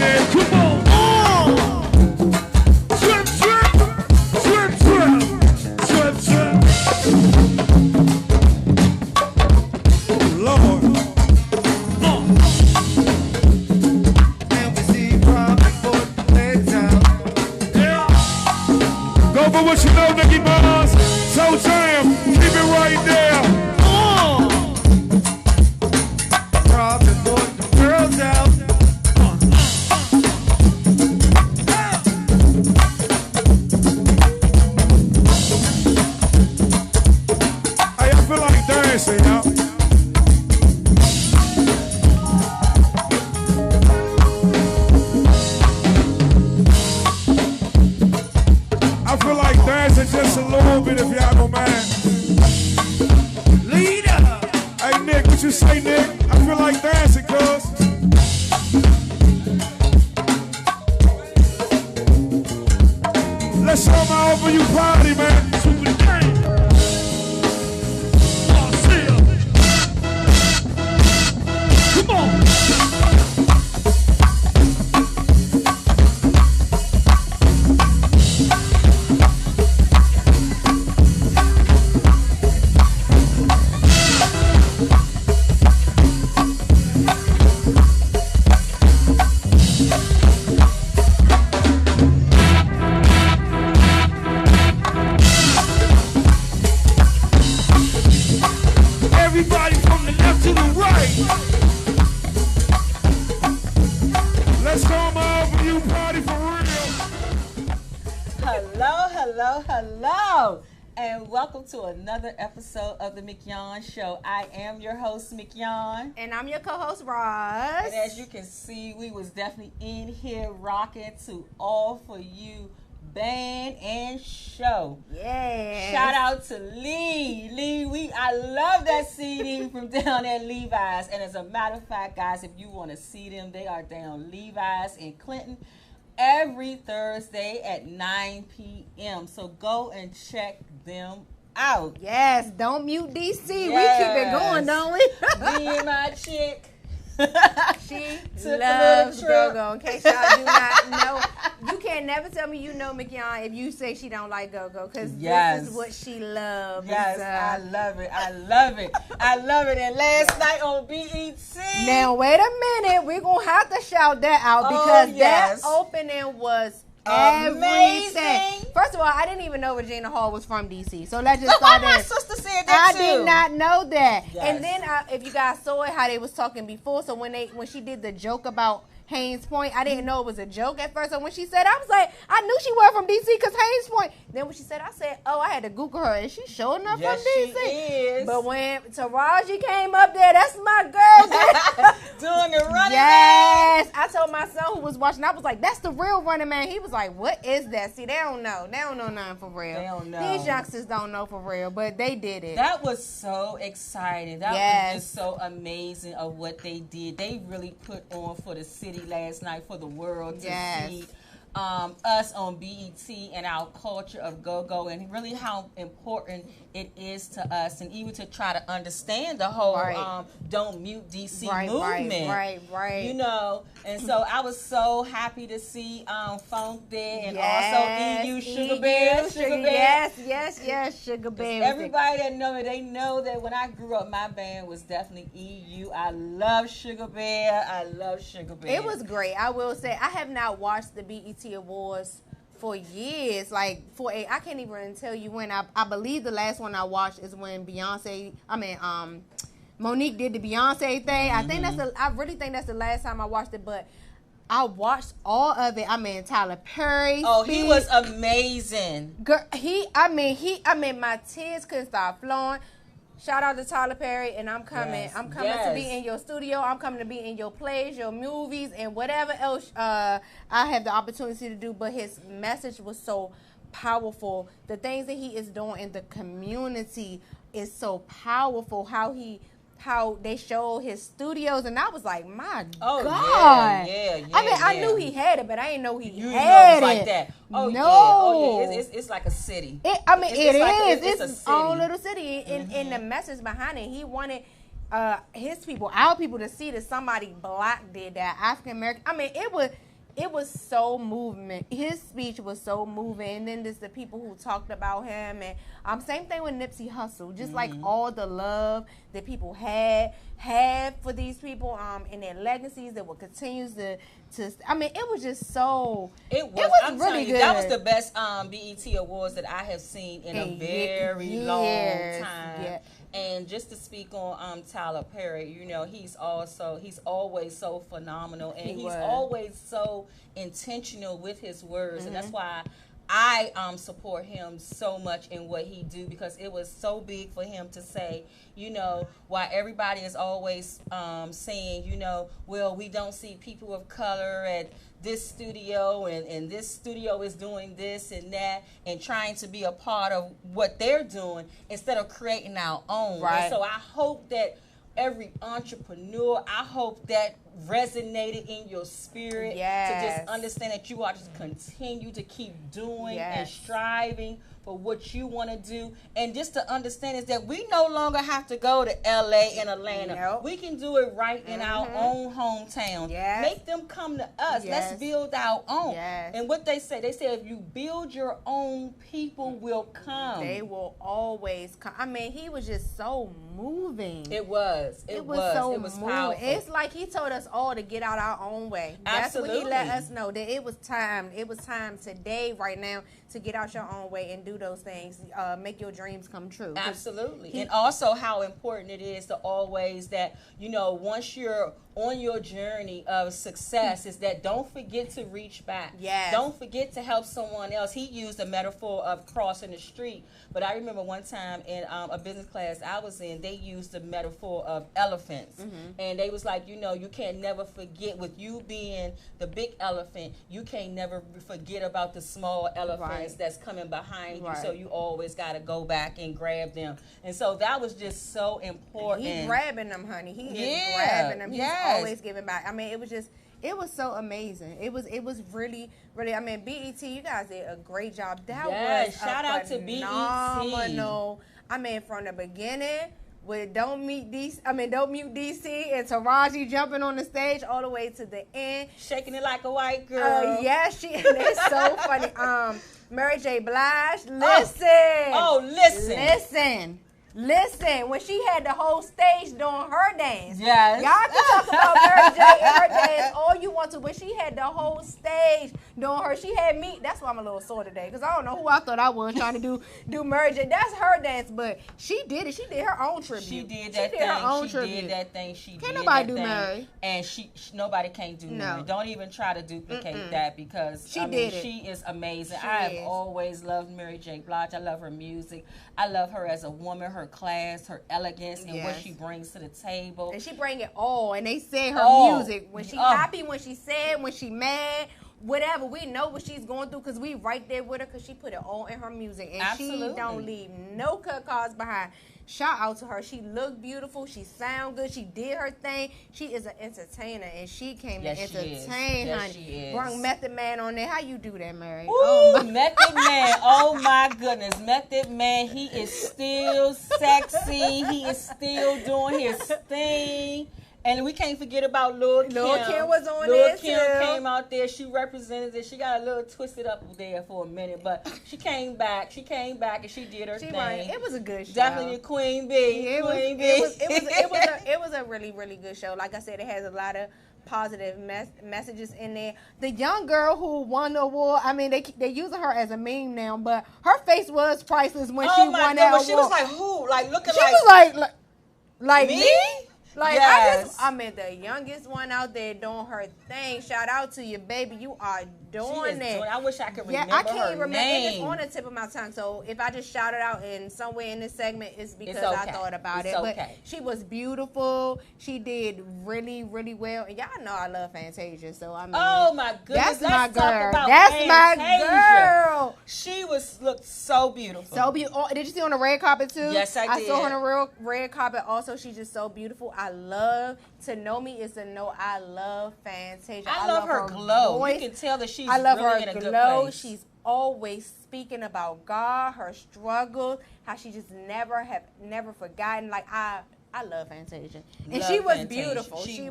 Nick. Come on. Trip, trip. Trip, trip. Trip, trip. Oh, Lord. And we see Robin put the legs out. Yeah. Go for what you know, Nicky Bars. So jam. Keep it right there. Robin put the girls out. Hey, I feel like dancing, y'all. I feel like dancing just a little bit if y'all don't mind. Leader. Hey, Nick, what you say, Nick? I feel like dancing, cuz. Let's show my over you party, man. Super game. Come on. Everybody from the left to the right. Let's go my over you party for real. Hello, hello, hello, and welcome to another episode of the Mignon Show. I am your host, Mignon. And I'm your co-host, Roz. And as you can see, we was definitely in here rocking to All For You band and show. Yeah. Shout out to Lee. I love that CD from down at Levi's. And as a matter of fact, guys, if you want to see them, they are down Levi's in Clinton every Thursday at 9 p.m. So go and check them out. Yes, don't mute DC. Yes. We keep it going, don't we? Me and my chick. She Took a loves little trip. go-go. In case y'all do not know, you can never tell me you know Mignon if you say she don't like go-go, because Yes. this is what she loves. Yes, I love it. I love it. I love it. And last night on BET. Now, wait a minute. We're going to have to shout that out because yes. that opening was Amazing. everything. First of all, I didn't even know Regina Hall was from DC. So let's just That's why start my there. sister said that I too. did not know that. Yes. And then if you guys saw it, how they was talking before. So when she did the joke about Haynes Point, I didn't know it was a joke at first. So when she said, I was like, I knew she was from DC because Haynes Point. Then when she said, I said, oh, I had to Google her, and she's sure enough Yes, from DC. she is. But when Taraji came up there, that's my girl. Doing the running Yes, I told my son who was watching, I was like, that's the real Running Man. He was like, what is that? See, they don't know. They don't know nothing for real. They don't know. These youngsters don't know for real, but they did it. That was so exciting. That Yes. was just so amazing of what they did. They really put on for the city last night, for the world to Yes. see us on BET and our culture of go-go, and really how important it is to us, and even to try to understand the whole Right. Don't Mute DC Right, movement. right. You know, and so I was so happy to see Funk there, and Yes, also EU Sugar Bear. Yes, Sugar Bear. Everybody that know me, they know that when I grew up, my band was definitely EU. I love Sugar Bear. I love Sugar Bear. It was great. I will say, I have not watched the BET Awards for years. I can't even tell you when. I believe the last one I watched is when Monique did the Beyonce thing. I really think that's the last time I watched it, but I watched all of it. Tyler Perry. Oh, he was amazing. Girl, my tears couldn't stop flowing. Shout out to Tyler Perry, and I'm coming. Yes, I'm coming to be in your studio. I'm coming to be in your plays, your movies, and whatever else I have the opportunity to do. But his message was so powerful. The things that he is doing in the community is so powerful. How they show his studios, and I was like, my God. Yeah. I knew he had it, but I didn't know he You had know it. it's like that. Oh, no. yeah. Oh, yeah. It's like a city. It's a its city. own little city. And the message behind it, he wanted his people, our people, to see that somebody black did that, African American. it was so movement. His speech was so moving, and then there's the people who talked about him, and same thing with Nipsey Hussle, just like all the love that people had for these people, and their legacies that will continue to. I mean, it was just so. It was I'm really telling you, good. that was the best BET Awards that I have seen in a very long time. Yeah. And just to speak on Tyler Perry, you know, he's always so phenomenal, and he's always so intentional with his words, and that's why I support him so much in what he do, because it was so big for him to say, you know, while everybody is always saying, you know, well, we don't see people of color at this studio, and this studio is doing this and that, and trying to be a part of what they're doing instead of creating our own. Right. And so I hope that every entrepreneur, I hope that resonated in your spirit to just understand that you are just continue to keep doing and striving for what you want to do, and just to understand is that we no longer have to go to LA and Atlanta. Nope. We can do it right in our own hometown. Yes. Make them come to us. Let's build our own. Yes. And what they say if you build your own, people will come. They will always come. I mean, he was just so moving. It was so moving. Powerful. It's like he told us all to get out our own way. Absolutely. That's what he let us know, that it was time. It was time today, right now, to get out your own way and do those things. Make your dreams come true. Absolutely. And also how important it is to always that, you know, once you're on your journey of success, is that don't forget to reach back. Yes. Don't forget to help someone else. He used a metaphor of crossing the street, but I remember one time in a business class I was in, they used the metaphor of elephants. And they was like, you know, you can't never forget, with you being the big elephant, you can't never forget about the small elephants that's coming behind you. So you always got to go back and grab them. And so that was just so important. He's grabbing them, honey. He is grabbing them. He's always giving back. I mean, it was so amazing. It was really, really. I mean, BET, you guys did a great job. That was shout out to BET. I mean, from the beginning with Don't Mute DC and Taraji jumping on the stage all the way to the end, shaking it like a white girl. It's so funny. Mary J. Blige, listen, when she had the whole stage doing her dance. Yes. Y'all can talk about Mary J. and her dance all you want to, but she had the whole stage doing her. She had me. That's why I'm a little sore today, because I don't know who I thought I was trying to do Mary J. That's her dance, but she did it. She did her own tribute. She did that thing. Can't nobody do Mary. And nobody can't do Mary. Don't even try to duplicate that, because she is amazing. I have always loved Mary J. Blige. I love her music. I love her as a woman, her class, her elegance, and what she brings to the table. And she bring it all. And they say her music, when she happy, when she sad, when she mad, whatever, we know what she's going through, because we right there with her, because she put it all in her music. And she don't leave no cut cards behind. Shout out to her. She looked beautiful. She sound good. She did her thing. She is an entertainer, and she came to entertain, honey. She is. Brought Method Man on there. How you do that, Mary? Method Man. Oh, my goodness. Method Man, he is still sexy. He is still doing his thing. And we can't forget about Lil' Kim. Lil' Kim was on there, too. Lil' Kim came out there. She represented it. She got a little twisted up there for a minute, but she came back. and she did her thing. Right. It was a good show. Definitely Queen B. It was a really, really good show. Like I said, it has a lot of positive messages in there. The young girl who won the award, I mean, they using her as a meme now, but her face was priceless when she won that award. She was like, who? Like, looking she was like me? Like, I mean, the youngest one out there doing her thing. Shout out to you, baby. You are doing it. I wish I could remember I can't her remember. name. It's on the tip of my tongue. So if I just shout it out in some way in this segment, it's because I thought about it. But she was beautiful. She did really, really well. And y'all know I love Fantasia. So I mean, oh my goodness, that's my girl. That's my girl. She looked so beautiful. So beautiful. Did you see her on the red carpet too? Yes, I did. I saw her on the real red carpet. Also, she's just so beautiful. I love, to know me is to know I love Fantasia. I love her glow. Voice. You can tell that she's really in a good place. She's always speaking about God, her struggles, how she just never forgotten. Like, I love Fantasia, and Love she was Fantasia. beautiful. She She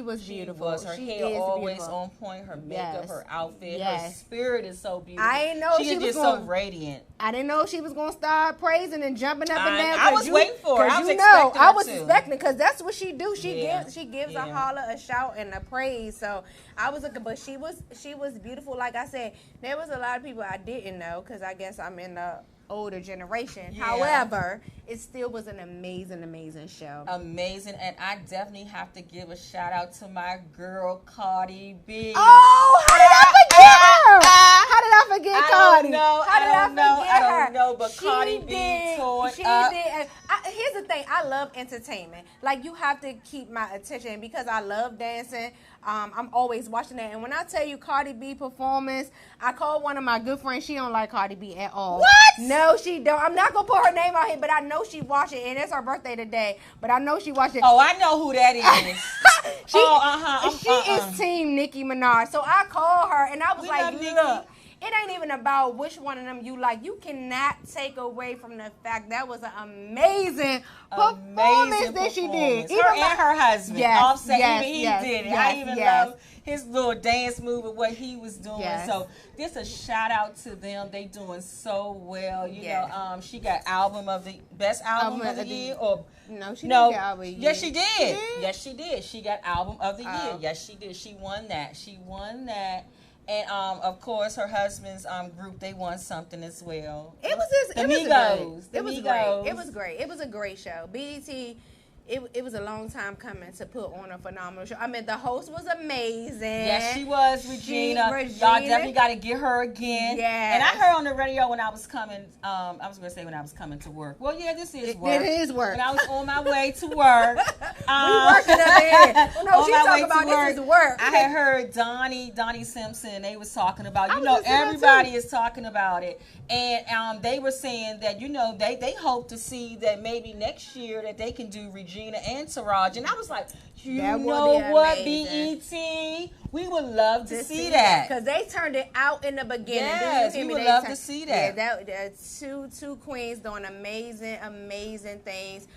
was. beautiful. Was. Her She hair is always beautiful. on point. Her makeup, Yes. her outfit, her Yes. spirit is so beautiful. I didn't know she she is was just gonna- so radiant. I didn't know she was gonna start praising and jumping up and down. I was waiting for her. I was expecting I her was to. expecting because that's what she do. She Yeah. gives a Yeah. holler, a shout, and a praise. So I was looking, but she was beautiful. Like I said, there was a lot of people I didn't know because I guess I'm in the older generation. Yeah. However, it still was an amazing show. Amazing, and I definitely have to give a shout out to my girl Cardi B. Oh, how did I forget her? How did I forget I Cardi? don't know. How did I forget her? I don't know, but She Cardi B did. tore She it up. did. And here's the thing. I love entertainment. Like, you have to keep my attention because I love dancing. I'm always watching that. And when I tell you Cardi B performance, I called one of my good friends. She don't like Cardi B at all. What? No, she don't. I'm not going to put her name out here, but I know she watched it. And it's her birthday today. But I know she watched it. Oh, I know who that is. She is Team Nicki Minaj. So I called her and I was We like, love Nicki. look, it ain't even about which one of them you like. You cannot take away from the fact that was an amazing performance that she did. Her and her husband, Yes, Offset, yes, even he yes, did it. yes, I even yes. love his little dance move and what he was doing. Yes. So just a shout out to them. They doing so well. You Yeah. know, she got best album of the year or. No, she No, didn't get album of the year. yes, she did. She did? Yes, she did. She got album of the year. Oh. Yes, she did. She won that. And of course, her husband's group, they won something as well. It was just, The it was Migos. great. It was The great. Migos. It was great. It was a great show. BET. It was a long time coming to put on a phenomenal show. I mean, the host was amazing. Yes, she was, Regina. Y'all definitely got to get her again. Yes. And I heard on the radio when I was coming, I was going to say when I was coming to work. Well, yeah, this is work. It is work. When I was on my way to work. We working up here. Well, no, on she my talking way to about this is work. I had heard Donnie Simpson. They was talking about, I you was know, listening to that everybody too. is talking about it. And they were saying that, you know, they hope to see that maybe next year that they can do Regina and Taraj. And I was like, you That would know be what, amazing. BET? We would love to see that. Because they turned it out in the beginning. Yes, Do you hear we me? would They love turned- to see that. Yeah, two queens doing amazing things.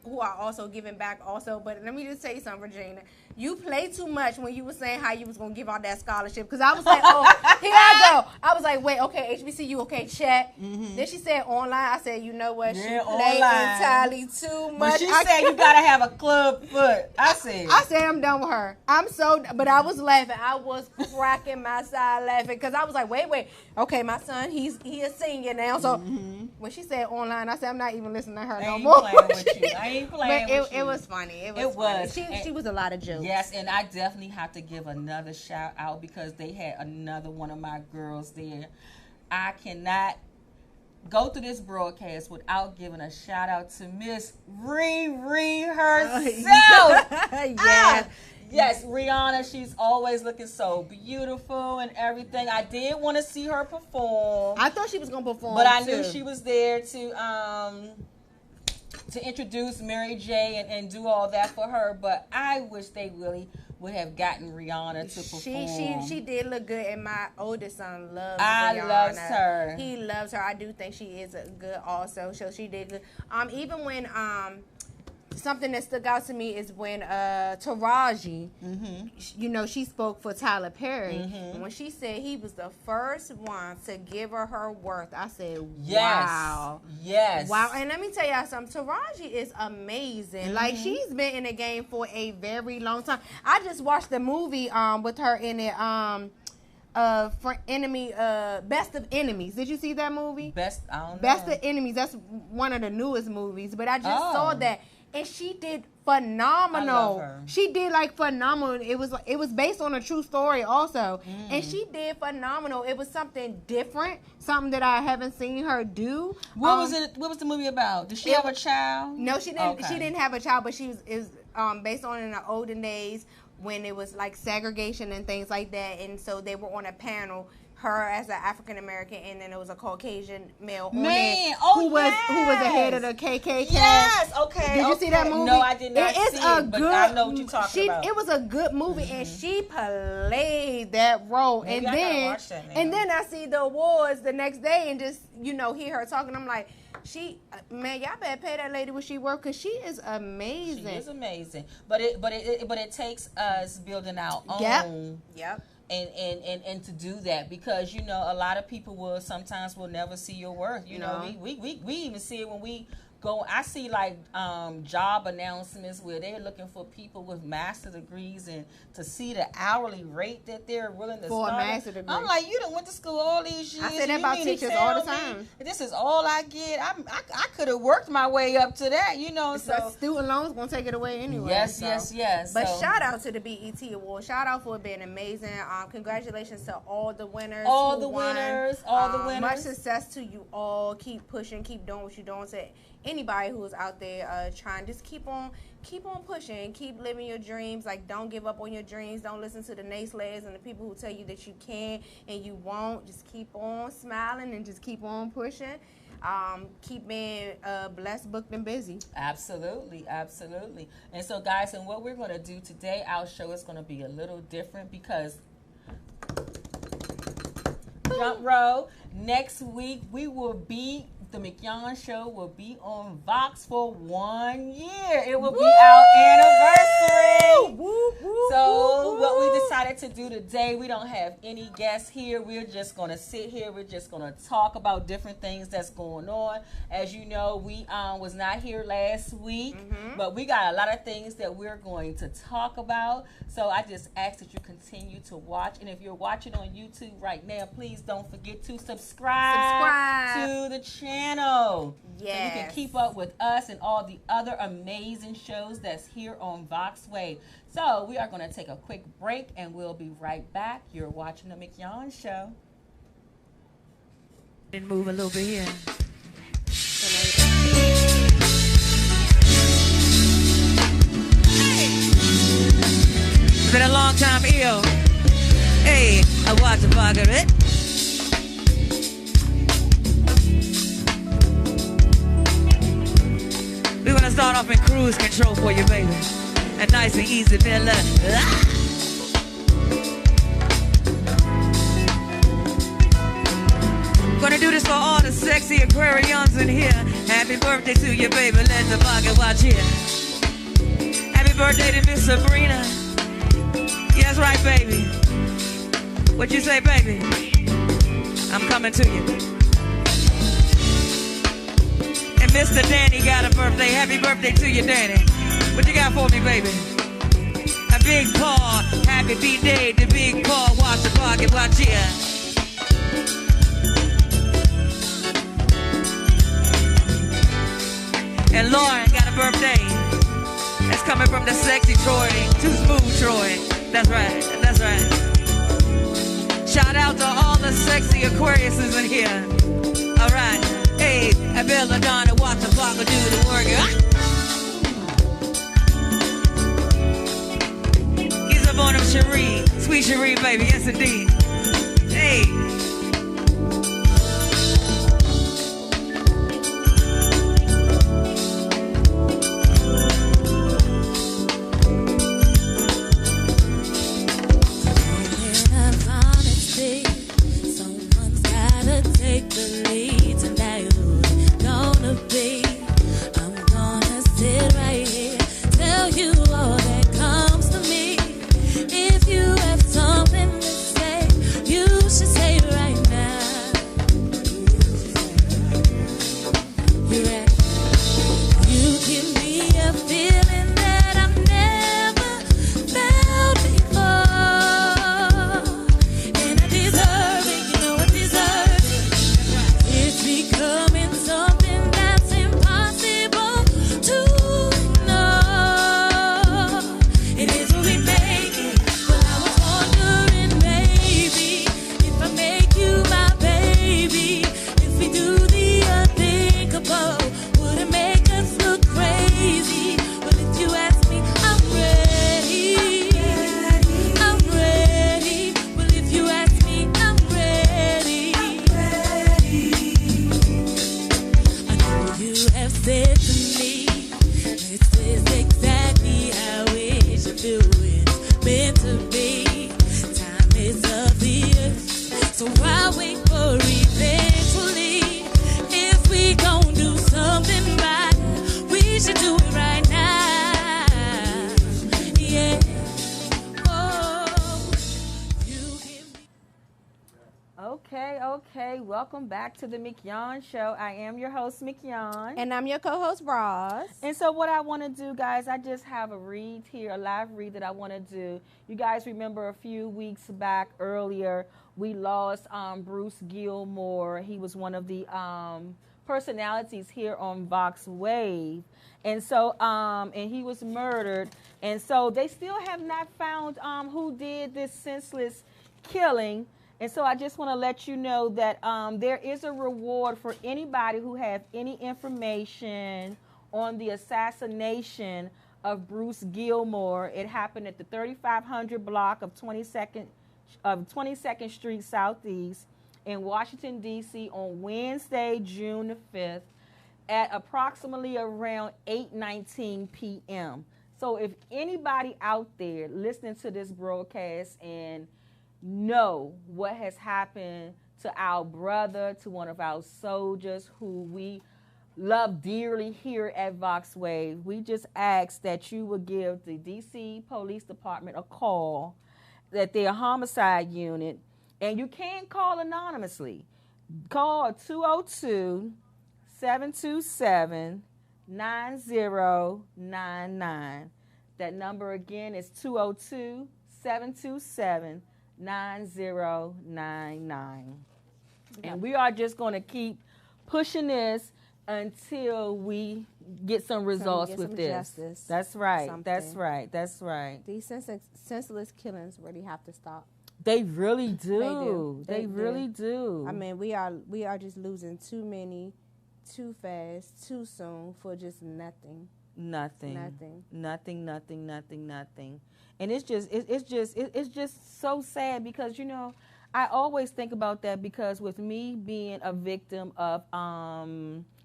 Who are also giving back also. But let me just tell you something, Regina. You played too much when you were saying how you was going to give out that scholarship. Because I was like, oh, here I go. I was like, wait, okay, HBCU, okay, check. Then she said online. I said, you know what? She Yeah, played online. entirely too much. But she said you got to have a club foot. I said I'm done with her. But I was laughing. I was cracking my side laughing because I was like, wait. Okay, my son, he is singing now. So when she said online, I said, I'm not even listening to her I no ain't more. playing with you. I ain't playing But with you. it was funny. It It was funny. was. And- She was a lot of jokes. Yes, and I definitely have to give another shout out because they had another one of my girls there. I cannot go through this broadcast without giving a shout out to Miss Riri herself. Yeah. Yes, Rihanna, she's always looking so beautiful and everything. I did want to see her perform. I thought she was gonna perform, But I too. knew she was there to introduce Mary J and do all that for her. But I wish they really would have gotten Rihanna to perform. She did look good, and my oldest son loves I Rihanna. loves her. He loves her. I do think she is a good also. So she did good. Even when something that stuck out to me is when Taraji, you know, she spoke for Tyler Perry. And when she said he was the first one to give her worth, I said, wow. Yes. Wow. And let me tell y'all something. Taraji is amazing. Like, she's been in the game for a very long time. I just watched the movie with her in it. Best of Enemies. Did you see that movie? I don't know. Best of Enemies. That's one of the newest movies. But I just saw that, and she did phenomenal. I love her. She did phenomenal. It was based on a true story also, and she did phenomenal. It was something different, something that I haven't seen her do. What was it? What was the movie about? Did she have a child? No, she didn't. Okay. She didn't have a child, but she was based on in the olden days when it was like segregation and things like that, and so they were on a panel. Her as an African American, and then it was a Caucasian male on there who was the head of the KKK. Yes, okay. Did you see that movie? No, I did not It's see a it, but good, I know what you're talking about. It was a good movie, and she played that role. Maybe and I gotta then, watch that now. and then I see the awards the next day, and just hear her talking. I'm like, Man, y'all better pay that lady what she worth, because she is amazing. She is amazing. But it takes us building our own. Yep. And to do that, because you know a lot of people will never see your worth. You know, we even see it when we go. I see like job announcements where they're looking for people with master degrees, and to see the hourly rate that they're willing to for start a master degree. I'm like, you done went to school all these years. I say that about teachers all the time. This is all I get. I could have worked my way up to that, you know. So student loans gonna take it away anyway. Yes. But shout out to the BET Award. Shout out for it being amazing. Congratulations to all the winners. All the winners. Much success to you all. Keep pushing. Keep doing what you're doing. To anybody who's out there trying, just keep on pushing. Keep living your dreams. Like, don't give up on your dreams. Don't listen to the naysayers and the people who tell you that you can and you won't. Just keep on smiling and just keep on pushing. Keep being blessed, booked, and busy. Absolutely. And so, guys, and what we're going to do today, our show is going to be a little different because jump row. Next week, the Mignon Show will be on Vox for 1 year. It will be our anniversary. So what we decided to do today, we don't have any guests here. We're just going to sit here. We're just going to talk about different things that's going on. As you know, we was not here last week, but we got a lot of things that we're going to talk about. So I just ask that you continue to watch. And if you're watching on YouTube right now, please don't forget to subscribe to the channel. Yes. So you can keep up with us and all the other amazing shows that's here on Vox Wave. So we are going to take a quick break and we'll be right back. You're watching the Mignon Show. And move a little bit here. It's been a long time ill. Hey, I watch a pocket it. We're gonna start off in cruise control for you, baby. And nice and easy, fella. Gonna do this for all the sexy Aquarians in here. Happy birthday to you, baby. Let the pocket watch here. Happy birthday to Miss Sabrina. Yes, right, baby. What you say, baby? I'm coming to you. And Mr. Danny got a birthday. Happy birthday to you, Danny. What you got for me, baby? A big paw. Happy birthday to Big Paw. Watch the pocket, watch here. And Lauren got a birthday. That's coming from the sexy Troy. Too smooth, Troy. That's right. That's right. Shout out to all the sexy Aquariuses in here. All right. Hey, I Bella Donna, watch the clock do the work. He's up on him, Cherie. Sweet Cherie, baby. Yes, indeed. Hey. Okay. Welcome back to the Mignon Show. I am your host, Mignon. And I'm your co-host, Roz. And so what I want to do, guys, I just have a read here, a live read that I want to do. You guys remember a few weeks back earlier, we lost Bruce Gilmore. He was one of the personalities here on Vox Wave. And so, and he was murdered. And so they still have not found who did this senseless killing. And so I just want to let you know that there is a reward for anybody who has any information on the assassination of Bruce Gilmore. It happened at the 3500 block of 22nd Street Southeast in Washington, D.C. on Wednesday, June the 5th at approximately around 8:19 p.m. So if anybody out there listening to this broadcast and know what has happened to our brother, to one of our soldiers who we love dearly here at Vox Wave, we just ask that you would give the DC Police Department a call, at their homicide unit, and you can call anonymously. Call 202-727-9099. That number again is 202-727-9099. And we are just going to keep pushing this until we get some results with this. Justice. That's right. Something. That's right. These senseless killings really have to stop. They really do. They really do. I mean, we are just losing too many, too fast, too soon for just nothing. Nothing. And it's just so sad because, you know, I always think about that because with me being a victim of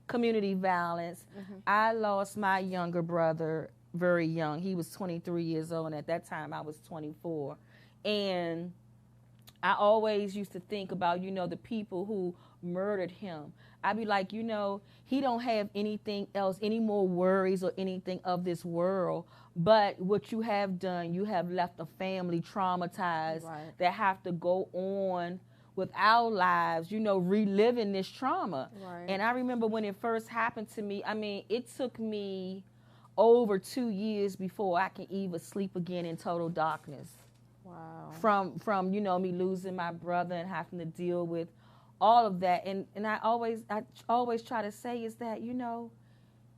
community violence, I lost my younger brother very young. He was 23 years old, and at that time I was 24. And I always used to think about, you know, the people who murdered him. I'd be like, you know, he don't have anything else, any more worries or anything of this world. But what you have done, you have left a family traumatized that have to go on with our lives, you know, reliving this trauma. Right. And I remember when it first happened to me, I mean, it took me over 2 years before I can even sleep again in total darkness. Wow. From you know, me losing my brother and having to deal with all of that. And I always try to say is that, you know,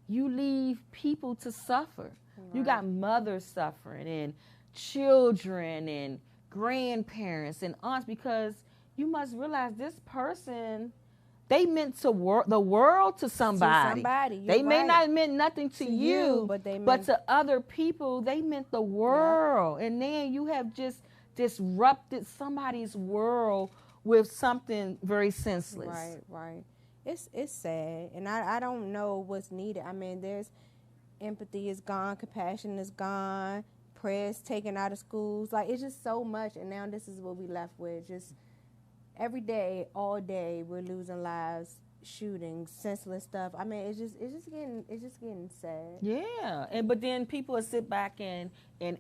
you leave people to suffer. Right. You got mothers suffering and children and grandparents and aunts, because you must realize this person, they meant the world to somebody. They may not have meant nothing to you, but to other people, they meant the world. Yeah. And then you have just disrupted somebody's world with something very senseless. Right. It's sad, and I don't know what's needed. I mean, there's empathy is gone, compassion is gone, prayers taken out of schools. Like, it's just so much, and now this is what we left with. Just every day, all day, we're losing lives, shootings, senseless stuff. I mean, it's just getting sad. Yeah, but then people will sit back and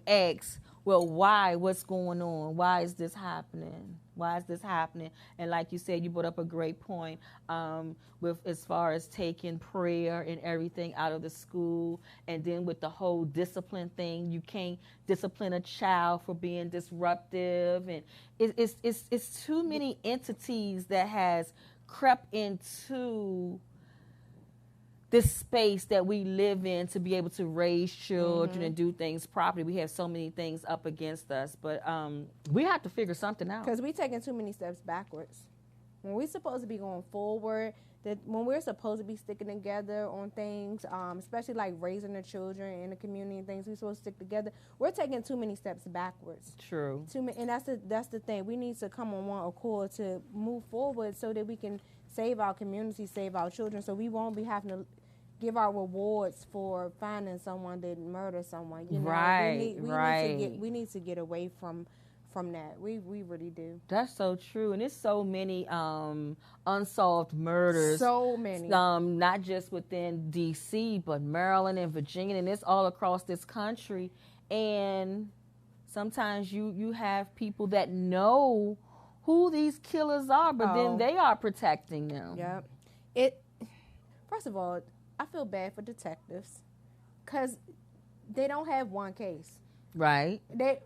ask, well, why? What's going on? Why is this happening? And like you said, you brought up a great point with as far as taking prayer and everything out of the school, and then with the whole discipline thing, you can't discipline a child for being disruptive, and it's too many entities that has crept into this space that we live in to be able to raise children and do things properly. We have so many things up against us, but we have to figure something out. Because we're taking too many steps backwards. When we're supposed to be going forward, when we're supposed to be sticking together on things, especially like raising the children in the community and things, we're supposed to stick together. We're taking too many steps backwards. True. And that's the thing. We need to come on one accord to move forward so that we can save our community, save our children, so we won't be having to give our rewards for finding someone that murdered someone. You know? We need to get away from that. We really do. That's so true. And there's so many unsolved murders. So many. Not just within D.C., but Maryland and Virginia, and it's all across this country. And sometimes you have people that know who these killers are, but Oh. then they are protecting them. Yep. First of all, I feel bad for detectives because they don't have one case. Right.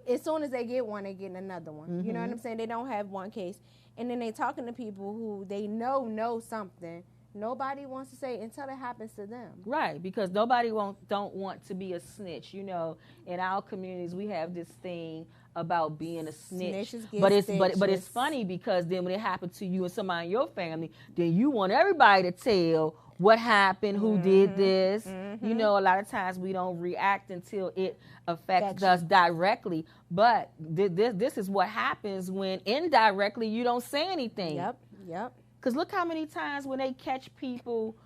As soon as they get one, they get another one. You know what I'm saying? They don't have one case. And then they talking to people who they know something. Nobody wants to say until it happens to them. Right, because nobody don't want to be a snitch. You know, in our communities, we have this thing about being a snitch. Snitches get But it's stitches. funny because then when it happened to you and somebody in your family, then you want everybody to tell what happened, who did this. You know, a lot of times we don't react until it affects us directly. But this is what happens when indirectly you don't say anything. Yep. Because look how many times when they catch people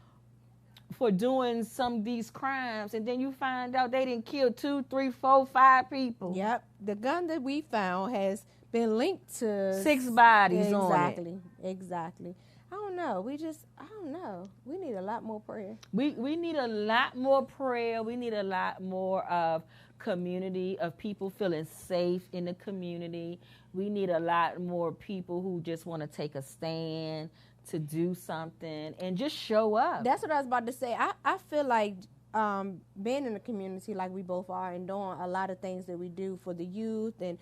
for doing some of these crimes, and then you find out they didn't kill 2, 3, 4, 5 people. Yep. The gun that we found has been linked to 6 bodies on it. Exactly. I don't know. I don't know. We need a lot more prayer. We need a lot more prayer. We need a lot more of community, of people feeling safe in the community. We need a lot more people who just want to take a stand to do something and just show up. That's what I was about to say. I feel like being in the community like we both are and doing a lot of things that we do for the youth and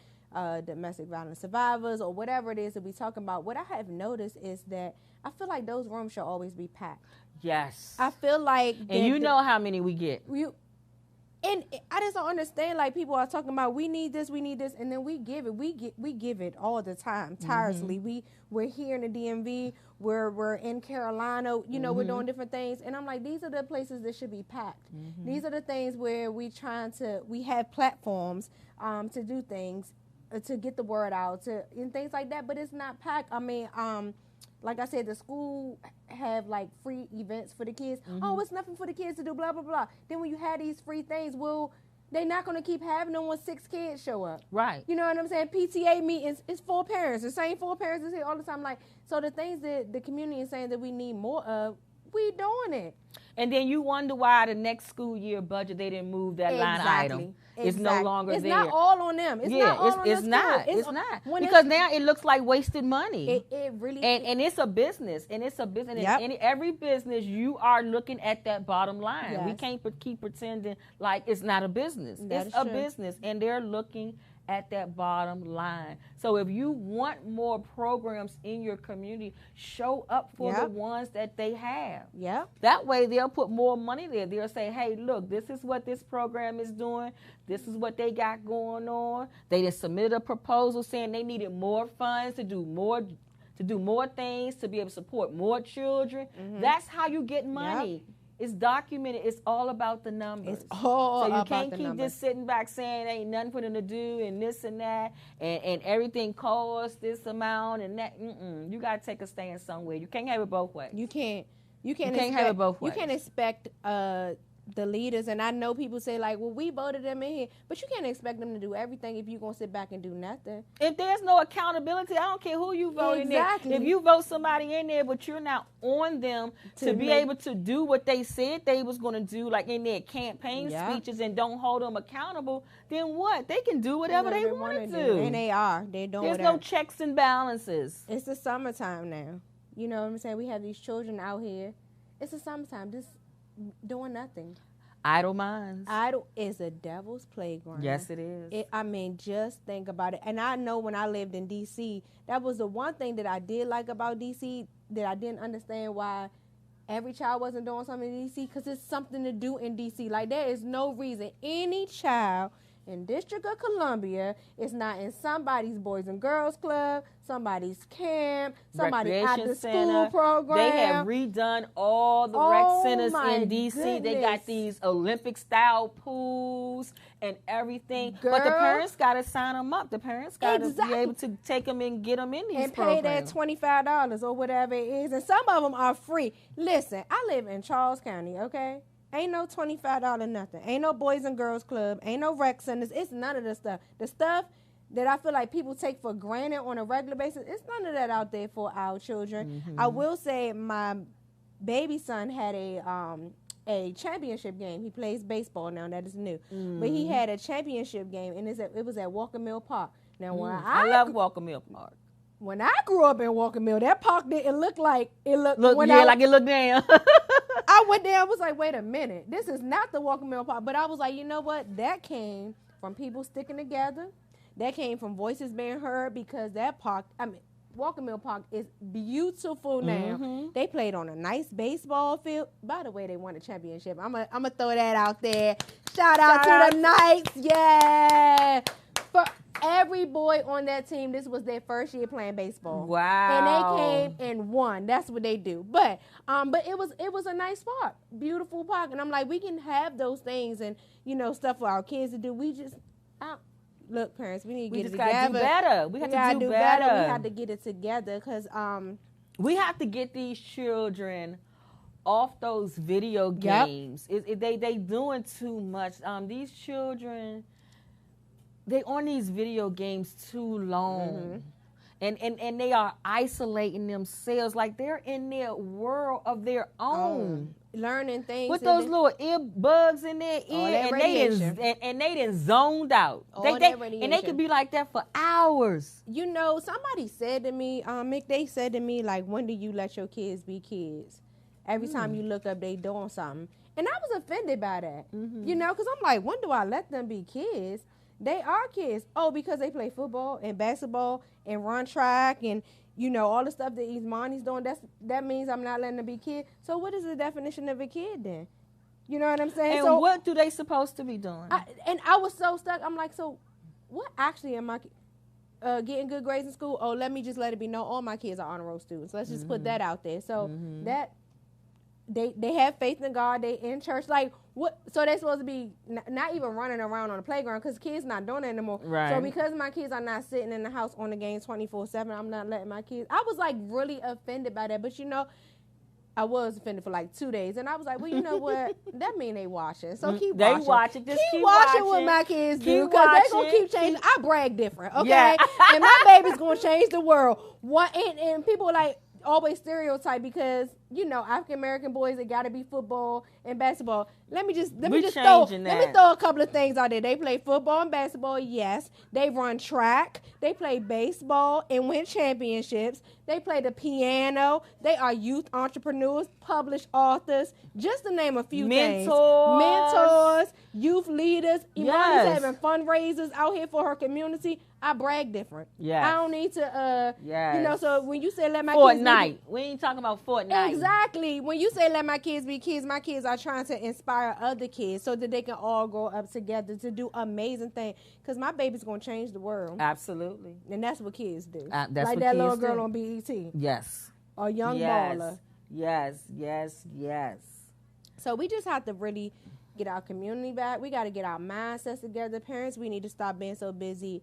domestic violence survivors or whatever it is that we talking about, what I have noticed is that I feel like those rooms should always be packed. Yes. I feel like... And you know how many we get. And I just don't understand, like, people are talking about we need this, and then we give it. We give it all the time, tirelessly. We're here in the DMV, we're in Carolina, you know, we're doing different things. And I'm like, these are the places that should be packed. These are the things where we have platforms to do things, to get the word out, and things like that, but it's not packed. I mean, like I said, the school have like free events for the kids. Oh, it's nothing for the kids to do, blah, blah, blah. Then when you have these free things, they're not going to keep having them when 6 kids show up. Right. You know what I'm saying? PTA meetings, it's 4 parents. The same 4 parents is here all the time. Like, so the things that the community is saying that we need more of, we doing it. And then you wonder why the next school year budget they didn't move that line item. It's no longer it's there. It's not all on them. It's not all on it's the not. school. It's not. Because now it looks like wasted money. It really and it's a business. And it's a business. Yep. And in every business, you are looking at that bottom line. Yes. We can't keep pretending like it's not a business. It's a business. And they're looking at that bottom line. So if you want more programs in your community, show up for the ones that they have. Yep. That way they'll put more money there. They'll say, hey, look, this is what this program is doing. This is what they got going on. They just submitted a proposal saying they needed more funds to do more things, to be able to support more children. That's how you get money. Yep. It's documented. It's all about the numbers. It's all so you about can't the keep numbers. just sitting back saying ain't nothing for them to do and this and that and everything costs this amount and that. You got to take a stand somewhere. You can't have it both ways. You can't have it both ways. You can't expect the leaders, and I know people say like, well, we voted them in here, but you can't expect them to do everything if you're going to sit back and do nothing. If there's no accountability, I don't care who you vote in there. Exactly. If you vote somebody in there, but you're not on them to be able to do what they said they was going to do, like in their campaign speeches, and don't hold them accountable, then what? They can do whatever they want to do. And they are. They're doing There's whatever. no checks and balances. It's the summertime now. You know what I'm saying? We have these children out here. It's the summertime, just doing nothing. Idle minds. Idle is a devil's playground. Yes, it is. I mean, just think about it. And I know when I lived in D.C., that was the one thing that I did like about D.C., that I didn't understand why every child wasn't doing something in D.C., because it's something to do in D.C. Like, there is no reason any child in District of Columbia is not in somebody's Boys and Girls Club, somebody's camp, somebody's after school program. They have redone all the rec centers in D.C. Goodness. They got these Olympic-style pools and everything. Girl. But the parents got to sign them up. The parents got to Exactly. be able to take them and get them in these and programs. pay that $25 or whatever it is. And some of them are free. Listen, I live in Charles County, okay? Ain't no $25 nothing. Ain't no Boys and Girls Club. Ain't no rec centers. It's none of the stuff. The stuff that I feel like people take for granted on a regular basis, it's none of that out there for our children. I will say my baby son had a championship game. He plays baseball now. That is new. But he had a championship game, and it was at Walker Mill Park. Now, when I love Walker Mill Park. when I grew up in Walker Mill, that park didn't look like it looked. Like it looked down. I went there. I was like, wait a minute, this is not the Walker Mill Park. But I was like, you know what? That came from people sticking together. That came from voices being heard because that park, Walker Mill Park is beautiful now. Mm-hmm. They played on a nice baseball field. By the way, they won a championship. I'm gonna throw that out there. Shout out to the Knights. Yeah. For every boy on that team, this was their first year playing baseball. Wow. And they came and won. That's what they do. But it was a nice park. Beautiful park. And I'm like, we can have those things and, stuff for our kids to do. We just look, parents, we need to get it together. We gotta do better. We have to do better. We have to get it together because we have to get these children off those video games. They doing too much. These children, they on these video games too long. And they are isolating themselves like they're in their world of their own. Learning things. With those little earbuds in their ear, and they done zoned out. And they could be like that for hours. Somebody said to me, Mick, they said to me, like, when do you let your kids be kids? Every time you look up, they doing something. And I was offended by that, because I'm like, when do I let them be kids? They are kids. Oh, because they play football and basketball and run track and, all the stuff that Ismani's doing, that means I'm not letting them be kids. So what is the definition of a kid then? You know what I'm saying? And so what do they supposed to be doing? I was so stuck. I'm like, so what actually am I getting good grades in school? Oh, let me just let it be known all my kids are honor roll students. Let's just put that out there. So that they have faith in God. They in church. Like what? So they're supposed to be not even running around on the playground because kids not doing that anymore. Right. So because my kids are not sitting in the house on the game 24/7, I'm not letting my kids. I was like really offended by that. But I was offended for like 2 days, and I was like, well, you know what? That mean they watching. So keep watching. They watching. Just keep watching what my kids do because they gonna keep changing. I brag different, okay? And my baby's gonna change the world. And people are like always stereotype because African American boys, they gotta be football and basketball. Let me throw a couple of things out there. They play football and basketball, yes. They run track. They play baseball and win championships. They play the piano. They are youth entrepreneurs, published authors, just to name a few things. Mentors, youth leaders. Imani's having fundraisers out here for her community. I brag different. Yeah. I don't need to so when you say let my Fortnite. kids We ain't talking about Fortnite. Exactly. When you say let my kids be kids, my kids are trying to inspire other kids so that they can all grow up together to do amazing things. Because my baby's going to change the world. Absolutely. And that's what kids do. That's like what that kids little girl do. on BET. Yes. Or young baller. Yes. So we just have to really get our community back. We got to get our mindsets together. Parents, we need to stop being so busy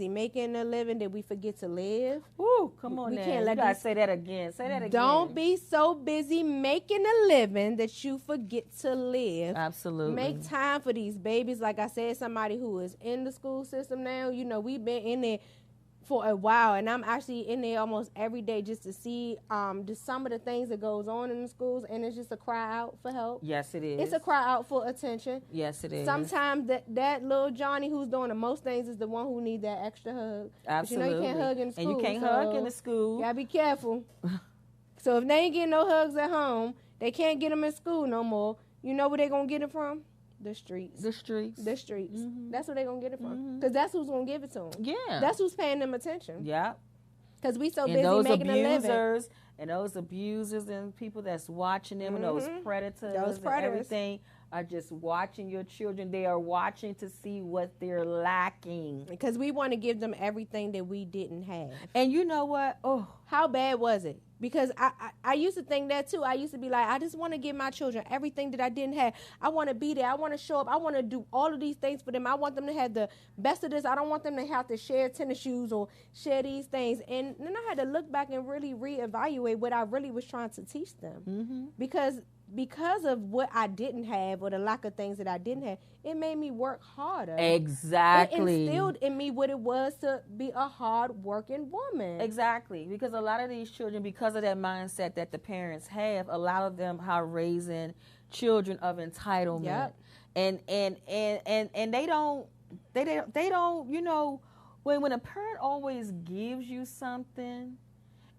making a living that we forget to live. Ooh, come on, we now. Can't let you gotta say that again. Don't be so busy making a living that you forget to live. Absolutely. Make time for these babies. Like I said, somebody who is in the school system now. We've been in there for a while, and I'm actually in there almost every day just to see just some of the things that goes on in the schools, and it's just a cry out for help. Yes, it is. It's a cry out for attention. Yes, it is. Sometimes that little Johnny who's doing the most things is the one who needs that extra hug. Absolutely. But you can't hug in the school. And you can't hug in the school. You gotta be careful. So if they ain't getting no hugs at home, they can't get them in school no more. You know where they gonna get it from? The streets. Mm-hmm. That's where they're going to get it from. Because that's who's going to give it to them. Yeah. That's who's paying them attention. Yeah. Because we so busy making a living. And those abusers and people that's watching them and those predators and everything are just watching your children. They are watching to see what they're lacking. Because we want to give them everything that we didn't have. And you know what? Oh, how bad was it? Because I used to think that too. I used to be like, I just want to give my children everything that I didn't have. I want to be there. I want to show up. I want to do all of these things for them. I want them to have the best of this. I don't want them to have to share tennis shoes or share these things. And then I had to look back and really reevaluate what I really was trying to teach them. Because of what I didn't have or the lack of things that I didn't have, it made me work harder. Exactly. It instilled in me what it was to be a hard-working woman. Exactly. Because a lot of these children, because of that mindset that the parents have, a lot of them are raising children of entitlement. Yep. And they don't, when a parent always gives you something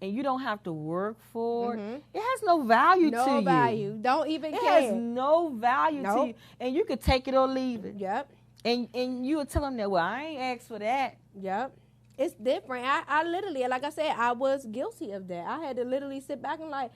and you don't have to work for it, it has no value to you. No value. Don't even care. It has no value to you. And you could take it or leave it. Yep. And you would tell them that, well, I ain't asked for that. Yep. It's different. I literally, like I said, I was guilty of that. I had to literally sit back and like,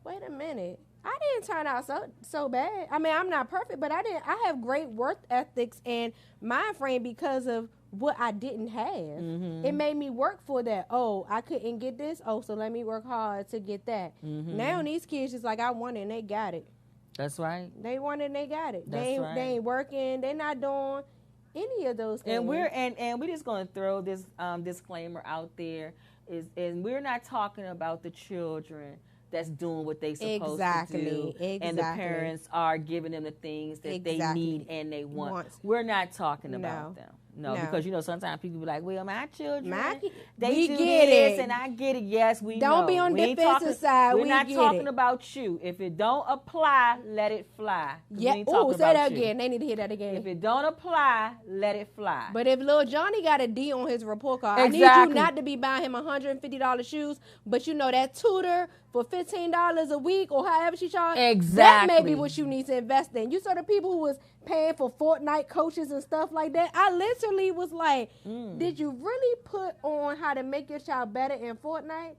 wait a minute. I didn't turn out so bad. I mean, I'm not perfect, but I have great work ethics and mind frame because of what I didn't have. It made me work for that. Oh, I couldn't get this. Oh, so let me work hard to get that. Now these kids just like, I want it and they got it. That's right. They want it and they got it. That's right. They ain't working. They're not doing any of those things. And we're just going to throw this disclaimer out there and we're not talking about the children that's doing what they supposed to do. And the parents are giving them the things that they need and they want. We're not talking about them. No, because sometimes people be like, well, my children, they do this and I get it. Yes, we know. Don't be on the defensive side. We're not talking about you. If it don't apply, let it fly. Yeah. Oh, say that again. They need to hear that again. If it don't apply, let it fly. But if little Johnny got a D on his report card, I need you not to be buying him $150 shoes, but that tutor for $15 a week or however she charges. Exactly. That may be what you need to invest in. You saw the people who was paying for Fortnite coaches and stuff like that. I literally was like, did you really put on how to make your child better in Fortnite?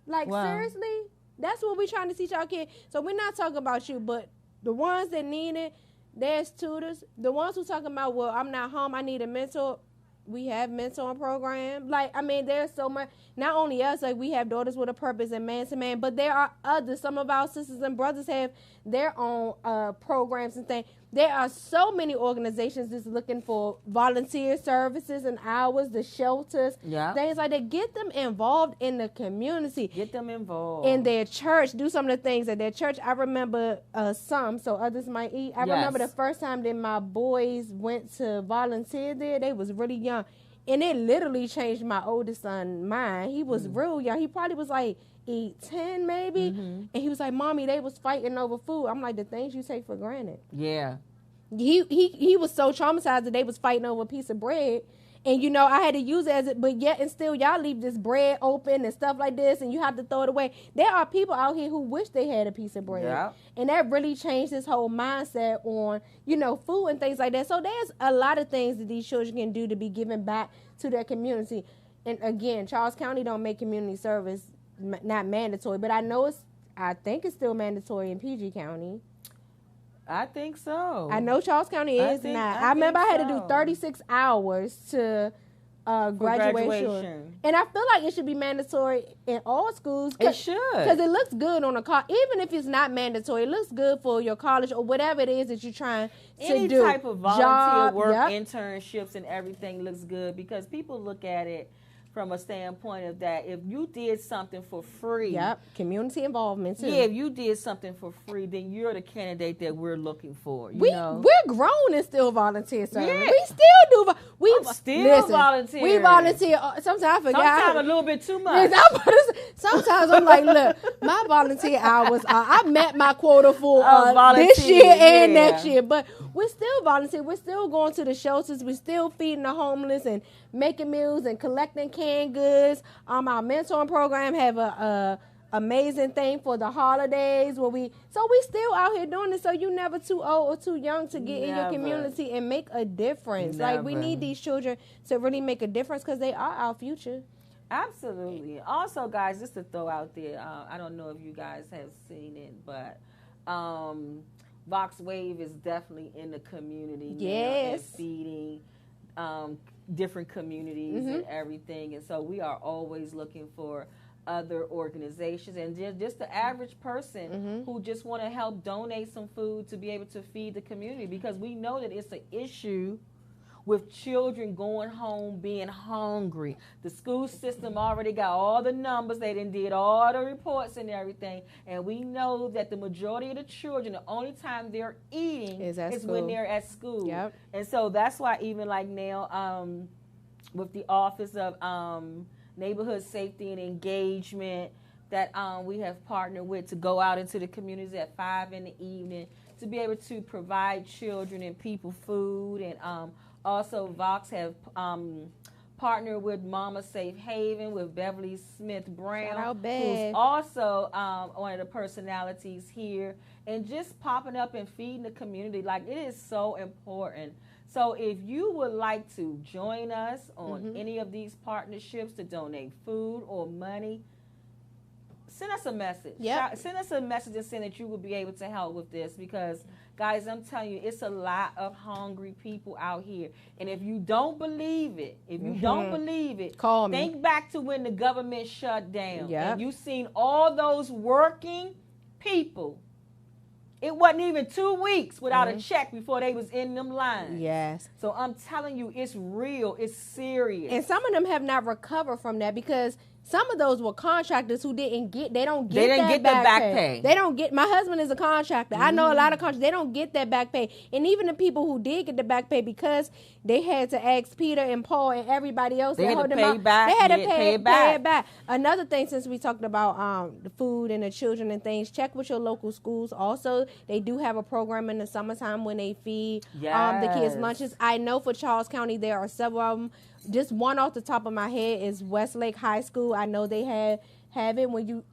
Like, seriously? That's what we're trying to teach our kids. So we're not talking about you, but the ones that need it, there's tutors. The ones who talking about, well, I'm not home, I need a mentor. We have mentoring program. Like, I mean, there's so much. Not only us, like we have Daughters with a Purpose and Man to Man, but there are others. Some of our sisters and brothers have their own programs and things. There are so many organizations that's looking for volunteer services and hours, the shelters, things like that. Get them involved in the community. Get them involved. In their church. Do some of the things at their church. I remember some, so others might eat. I remember the first time that my boys went to volunteer there. They was really young. And it literally changed my oldest son's mind. He was real young. He probably was like 10 maybe. And he was like, Mommy, they was fighting over food. I'm like, the things you take for granted. Yeah. He was so traumatized that they was fighting over a piece of bread. And, I had to use it as it, but yet and still y'all leave this bread open and stuff like this and you have to throw it away. There are people out here who wish they had a piece of bread. Yeah. And that really changed this whole mindset on, food and things like that. So there's a lot of things that these children can do to be given back to their community. And again, Charles County don't make community service not mandatory, but I think it's still mandatory in PG County. I think so. I know Charles County is not. I remember I had to do 36 hours to graduation. And I feel like it should be mandatory in all schools. It should. Because it looks good on a car. Even if it's not mandatory, it looks good for your college or whatever it is that you're trying to do. Any type of volunteer work, internships and everything looks good because people look at it from a standpoint of that if you did something for free. Community involvement too. Yeah, if you did something for free, then you're the candidate that we're looking for. We're grown and still volunteer service. Yeah. We still do. Volunteer. We volunteer. Sometimes I forget. Sometimes a little bit too much. Sometimes I'm like, look, my volunteer hours I met my quota for this year and next year. But we're still volunteer. We're still going to the shelters. We're still feeding the homeless and making meals and collecting canned goods. Our mentoring program have a amazing thing for the holidays where we still out here doing it. So you never too old or too young to get in your community and make a difference. Like we need these children to really make a difference because they are our future. Absolutely. Also, guys, just to throw out there, I don't know if you guys have seen it, but Vox Wave is definitely in the community now and feeding different communities and everything. And so we are always looking for other organizations and just the average person who just want to help donate some food to be able to feed the community because we know that it's an issue with children going home being hungry. The school system already got all the numbers. They done did all the reports and everything. And we know that the majority of the children, the only time they're eating is when they're at school. Yep. And so that's why even like now with the Office of Neighborhood Safety and Engagement that we have partnered with to go out into the communities at 5 in the evening to be able to provide children and people food and also, Vox have partner with Mama Safe Haven with Beverly Smith Brown, Shout out, who's Bev. also one of the personalities here, and just popping up and feeding the community. Like, it is so important. So if you would like to join us on any of these partnerships to donate food or money, send us a message. Yep. Send us a message and saying that you will be able to help with this, because, guys, I'm telling you, it's a lot of hungry people out here. And if you don't believe it, Call me. think back to when the government shut down. Yep. And you seen all those working people. It wasn't even 2 weeks without a check before they was in them lines. Yes. So I'm telling you, it's real. It's serious. And some of them have not recovered from that because some of those were contractors who they don't get the back pay. They don't get, my husband is a contractor. I know a lot of contractors, they don't get that back pay. And even the people who did get the back pay, because they had to ask Peter and Paul and everybody else They that had hold to them pay out, back, they had to yeah, pay pay it back. Another thing, since we talked about the food and the children and things, check with your local schools. Also, they do have a program in the summertime when they feed the kids lunches. I know for Charles County there are several of them. Just one off the top of my head is Westlake High School. I know they have it when you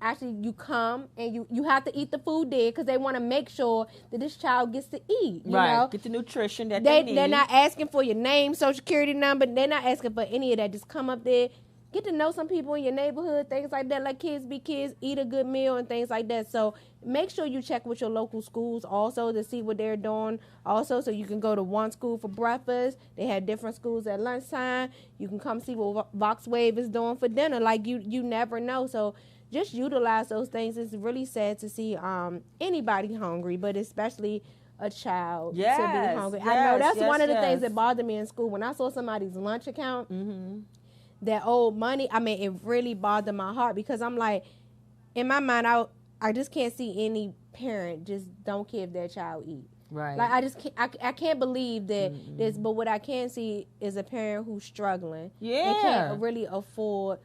come and you have to eat the food there because they want to make sure that this child gets to eat. You know? Get the nutrition that they need. They're not asking for your name, social security number. They're not asking for any of that. Just come up there, get to know some people in your neighborhood, things like that. Let kids be kids, eat a good meal and things like that. So make sure you check with your local schools also to see what they're doing also. So you can go to one school for breakfast. They have different schools at lunchtime. You can come see what Vox Wave is doing for dinner. Like, you never know. So just utilize those things. It's really sad to see anybody hungry, but especially a child to be hungry. I know that's one of the things that bothered me in school. When I saw somebody's lunch account, that old money, I mean, it really bothered my heart because I'm like, in my mind, I just can't see any parent just don't care if their child eat. Right. Like, I just can't, I can't believe that this, but what I can see is a parent who's struggling. Yeah. And can't really afford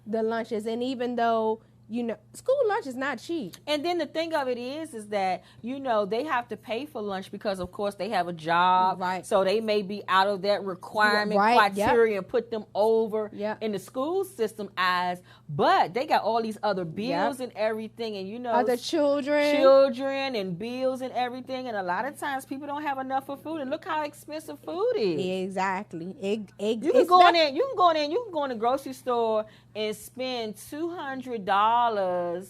the lunches. And even though, you know, school lunch is not cheap. And then the thing of it is that, you know, they have to pay for lunch because, of course, they have a job. Right. So they may be out of that requirement Right, criteria and put them over Yep. in the school system but they got all these other bills and everything. And, you know, Other children. and bills and everything. And a lot of times people don't have enough for food. And look how expensive food is. Exactly. You can go in the grocery store and spend $200,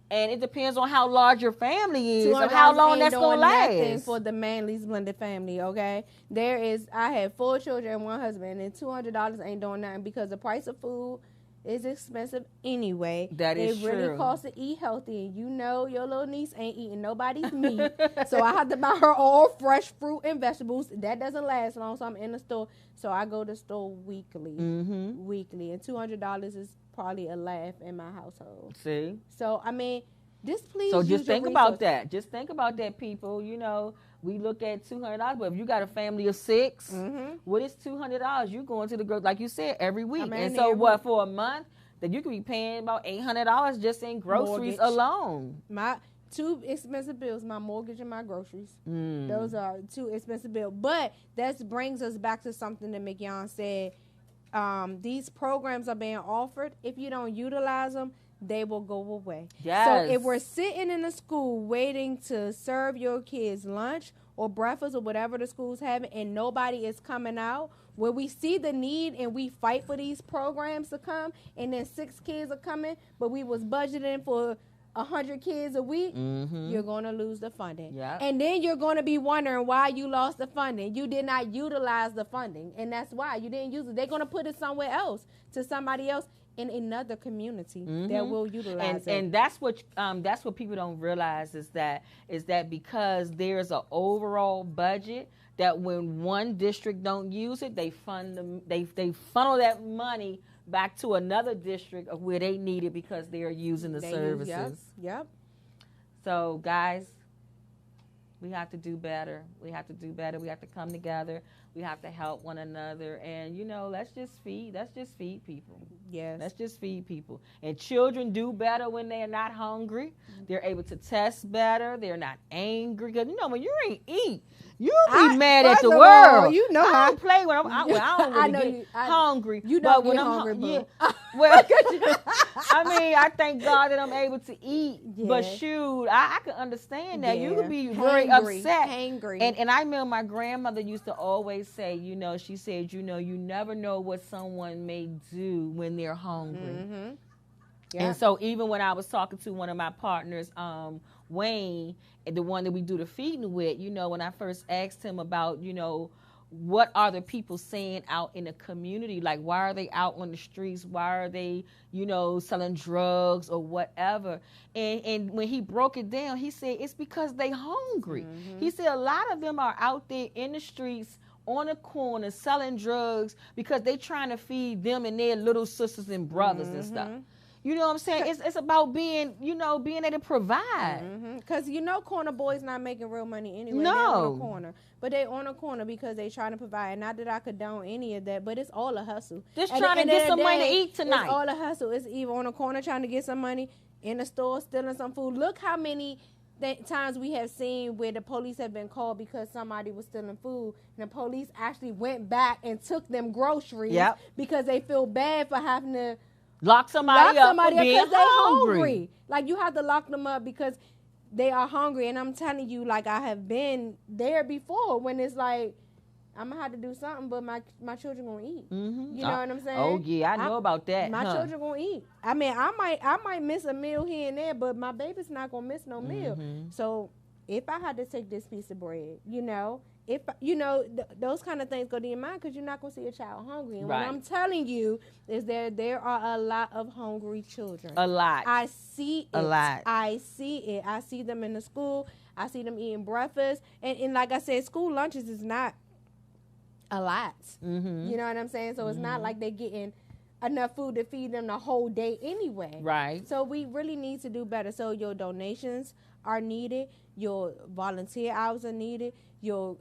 and it depends on how large your family is and how long that's going to nothing last. for the Manley's blended family, okay? I had 4 children and 1 husband, and $200 ain't doing nothing because the price of food is expensive anyway. That is It really true. costs to eat healthy, and you know your little niece ain't eating nobody's meat. So I have to buy her all fresh fruit and vegetables. That doesn't last long, so I'm in the store. So I go to the store weekly. Weekly. And $200 is probably a laugh in my household. See? So, I mean, just please So use just your think about resources. that. Just think about that, people. You know, we look at $200, but if you got a family of 6, what is $200? You going to the grocery, like you said, every week. mean, And so every what, for a month, then you could be paying about $800 just in groceries Mortgage. alone. My 2 expensive bills, my mortgage and my groceries. Mm. Those are 2 expensive bills. But that brings us back to something that Mignon said. These programs are being offered. If you don't utilize them, they will go away. Yes. So if we're sitting in a school waiting to serve your kids lunch or breakfast or whatever the school's having and nobody is coming out, where we see the need and we fight for these programs to come, and then 6 kids are coming, but we was budgeting for 100 kids a week, you're going to lose the funding. Yeah. And then you're going to be wondering why you lost the funding. You did not utilize the funding, and that's why you didn't use it. They're going to put it somewhere else to somebody else in another community that will utilize it. And that's what people don't realize is that because there's an overall budget, that when one district don't use it, they funnel that money back to another district of where they need it because they're using the services. Yep. So guys, we have to do better. We have to come together. We have to help one another. And you know, let's just feed people. Yes. Let's just feed people. And children do better when they're not hungry. They're able to test better. They're not angry. Because, you know, when you ain't eat, You be mad at first the of world. all, you know I how- don't play when I don't I really know get you- hungry. you don't but when get I'm hungry, boo. yeah. Well, I mean, I thank God that I'm able to eat. But Yeah. shoot, I can understand that. You Yeah. could be very Hangry, upset. hangry. And I remember my grandmother used to always say, she said, you never know what someone may do when they're hungry. Mm-hmm. Yeah. And so even when I was talking to one of my partners, Wayne, the one that we do the feeding with, when I first asked him about, what are the people saying out in the community? Like, why are they out on the streets? Why are they, selling drugs or whatever? And when he broke it down, he said it's because they hungry. Mm-hmm. He said a lot of them are out there in the streets on the corner selling drugs because they trying to feed them and their little sisters and brothers and stuff. You know what I'm saying? It's about being, being able to provide. Because corner boys not making real money anyway. No. They're on a corner. But they on a corner because they trying to provide. Not that I condone any of that, but it's all a hustle. Just At trying the to end get of some the money to day, eat tonight. It's all a hustle. It's either on a corner trying to get some money, in the store stealing some food. Look how many times we have seen where the police have been called because somebody was stealing food, and the police actually went back and took them groceries because they feel bad for having to lock somebody up for being because they're hungry. hungry. Like, you have to lock them up because they are hungry. And I'm telling you, like, I have been there before when it's like, I'm going to have to do something, but my children going to eat. You know what I'm saying? Oh, yeah, I know about that. My children going to eat. I mean, I might miss a meal here and there, but my baby's not going to miss no meal. So if I had to take this piece of bread, if those kind of things go to your mind because you're not going to see a child hungry. And what I'm telling you is there are a lot of hungry children. A lot. I see it. A lot. I see it. I see them in the school. I see them eating breakfast. And like I said, school lunches is not a lot. You know what I'm saying? So it's not like they're getting enough food to feed them the whole day anyway. Right. So we really need to do better. So your donations are needed. Your volunteer hours are needed. Your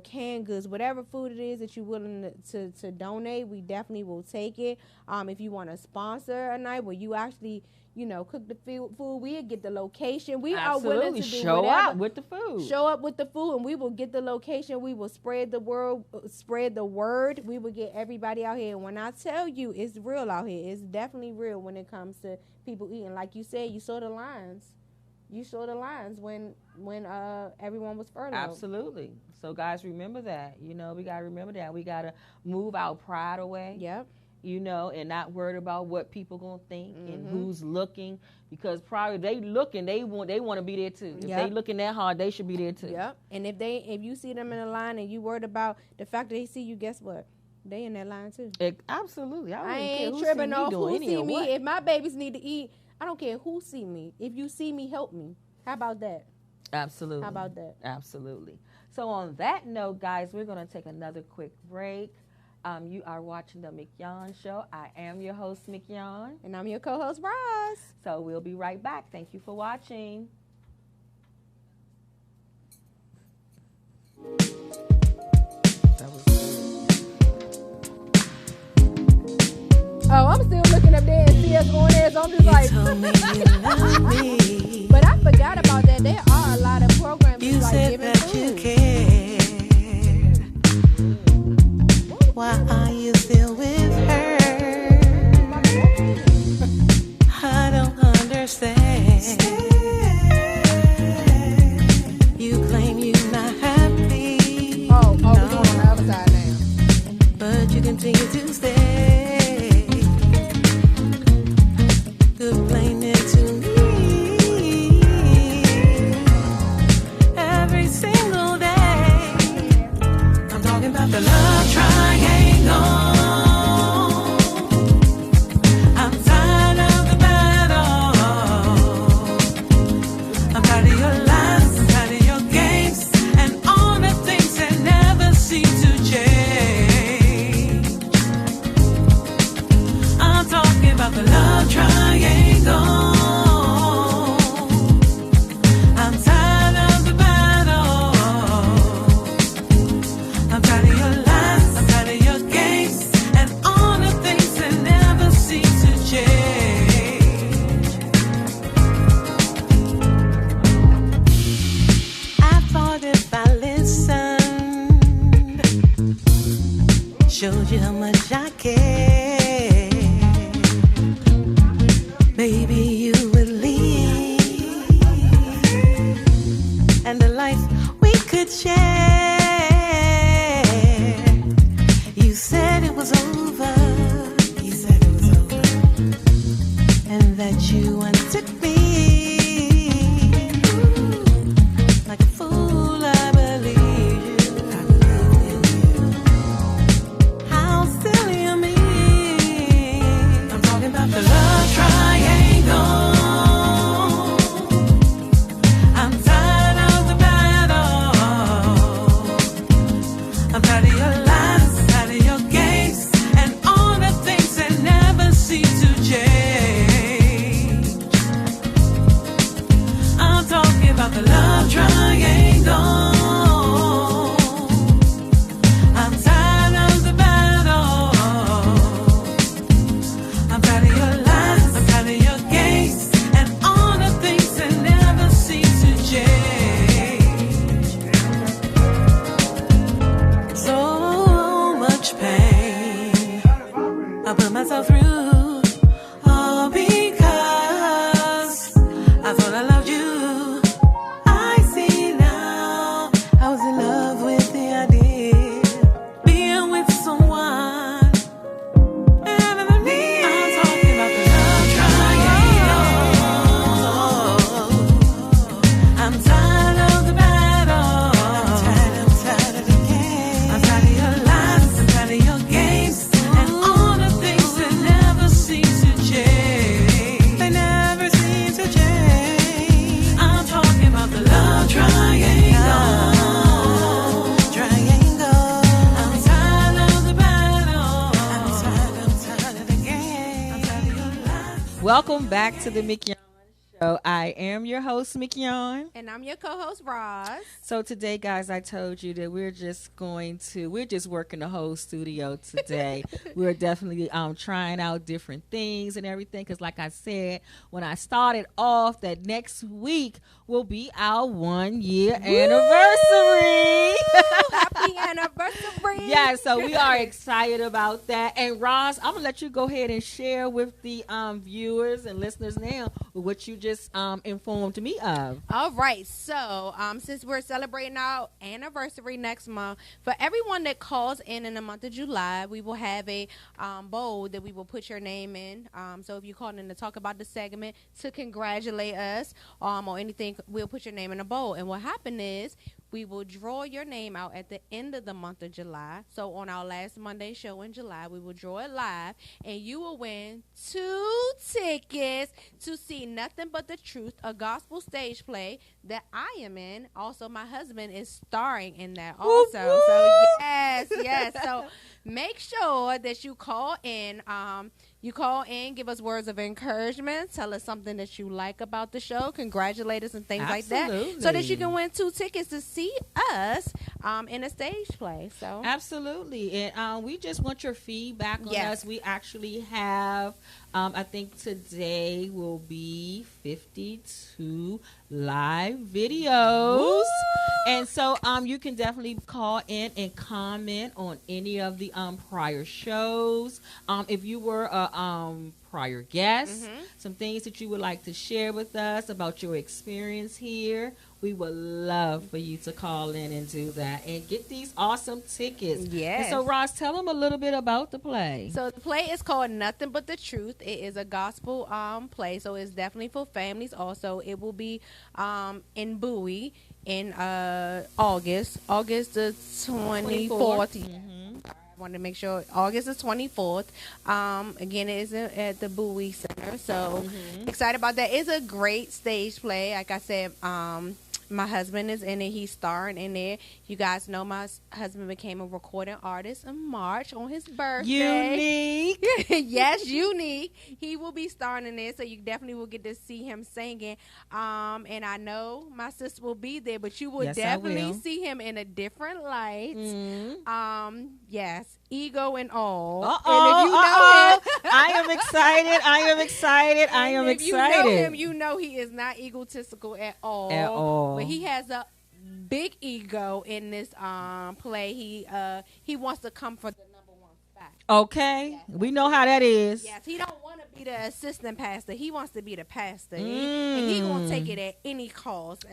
canned goods, whatever food it is that you're willing to donate, we definitely will take it. If you want to sponsor a night where you actually, cook the food, we'll get the location. We are willing to do show whatever. up with the food. Show up with the food, and we will get the location. We will spread the word. We will get everybody out here. And when I tell you, it's real out here. It's definitely real when it comes to people eating. Like you said, you saw the lines. You saw the lines when everyone was furloughed. Absolutely. So guys, remember that. We got to remember that. We got to move our pride away. Yep. And not worried about what people going to think and who's looking, because probably they looking, they want to be there too. If they looking that hard, they should be there too. Yep. And if you see them in a line and you worried about the fact that they see you, guess what? They in that line too. Absolutely. I ain't tripping off who see me. If my babies need to eat, I don't care who see me. If you see me, help me. How about that? Absolutely. How about that? Absolutely. So on that note, guys, we're going to take another quick break. You are watching the Mignon Show. I am your host, Mignon. And I'm your co-host, Roz. So we'll be right back. Thank you for watching. That was Oh, I'm still looking up there and see us on there, so I'm just like. But I forgot about that. There are a lot of programs You like said giving that food. you cared. Why are you still with her? I don't understand. You claim you're not happy. Oh, we're going on the other side now. But you continue to stay. Complaining to me. about the love triangle. I'm tired of the battle. I'm tired of your lies, I'm tired of your games, and all the things that never seem to change. I'm talking about the love triangle. I'm tired of the battle. I'm tired of your lies, I'm tired of your games, and all the things that never seem to change. So much pain I put myself through, all because I thought I loved you. I see now I was in love with the idea being with someone. I'm talking about the love triangle. I'm tired of the battle. I'm tired of the game. I'm tired of your lies. I'm tired of your games. And all the things that never seem to change. They never seem to change. I'm talking about the love triangle. I'm tired of the battle. I'm tired of the game. I'm tired of your lies. Welcome back to the Mignon Show. I am your host, Mignon. And I'm your co-host, Roz. So today, guys, I told you that we're just working the whole studio today. We're definitely trying out different things and everything. Because like I said, when I started off, that next week will be our 1 year anniversary. Happy anniversary. Yeah, so we are excited about that. And Roz, I'm gonna let you go ahead and share with the viewers and listeners now what you just informed me of. All right, so since we're celebrating our anniversary next month, for everyone that calls in the month of July, we will have a bowl that we will put your name in. So if you call in to talk about the segment, to congratulate us or anything, we'll put your name in a bowl. And what happened is we will draw your name out at the end of the month of July. So on our last Monday show in July, we will draw it live, and you will win 2 tickets to see Nothing But the Truth, a gospel stage play that I am in. Also, my husband is starring in that also. So yes. So make sure that you call in. Give us words of encouragement, tell us something that you like about the show, congratulate us and things like that, so that you can win 2 tickets to see us in a stage play. So absolutely, and we just want your feedback on us. We actually have, I think today will be 52 live videos. Woo! And so you can definitely call in and comment on any of the prior shows. If you were a prior guest, some things that you would like to share with us about your experience here, we would love for you to call in and do that and get these awesome tickets. Yes. And so, Roz, tell them a little bit about the play. So the play is called Nothing But the Truth. It is a gospel play, so it's definitely for families. Also, it will be in Bowie in August the 24th. I want to make sure August the 24th. Again, it is at the Bowie Center. So excited about that. It's a great stage play. Like I said, my husband is in it. He's starring in it. You guys know my husband became a recording artist in March on his birthday. Unique. Yes, unique. He will be starring in it, so you definitely will get to see him singing. And I know my sister will be there, but you will definitely see him in a different light. Yes, ego and all. And if you know him, I am excited. if you know him, you know he is not egotistical at all. But he has a big ego in this play. He wants to come for the number 1 spot. Okay, yes. We know how that is. Yes, he don't want to be the assistant pastor. He wants to be the pastor, and he gonna take it at any cost.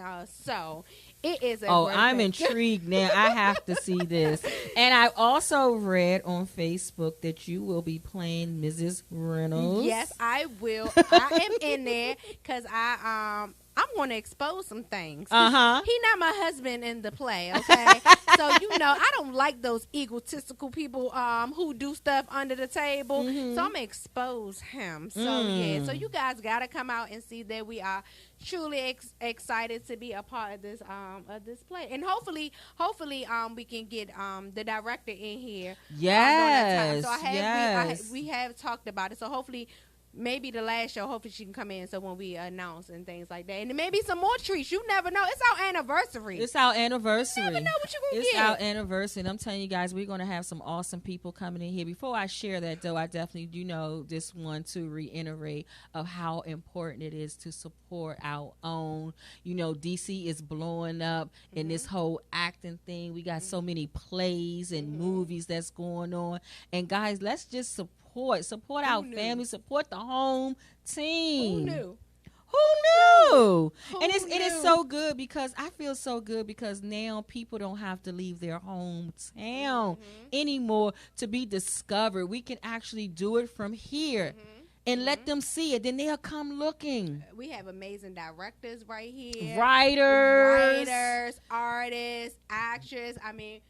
So it is. I'm intrigued now. I have to see this. And I also read on Facebook that you will be playing Mrs. Reynolds. Yes, I will. I am in there because I'm want to expose some things. He Uh-huh. not my husband in the play, okay? So I don't like those egotistical people who do stuff under the table. Mm-hmm. So I'm gonna expose him. So yeah, so you guys gotta come out and see that we are truly excited to be a part of this play, and hopefully we can get the director in here. Yes. So Yes. we have talked about it. So hopefully. Maybe the last show, hopefully she can come in so when we announce and things like that. And maybe some more treats. You never know. It's our anniversary. It's our anniversary. You never know what you're going to It's get. our anniversary. And I'm telling you guys, we're going to have some awesome people coming in here. Before I share that, though, I definitely do just want to reiterate of how important it is to support our own. DC is blowing up in this whole acting thing. We got so many plays and movies that's going on. And, guys, let's just support our family, support the home team. Who knew? And it knew? is so good because I feel so good because now people don't have to leave their hometown anymore to be discovered. We can actually do it from here and let them see it. Then they'll come looking. We have amazing directors right here. Writers, artists, actors. I mean,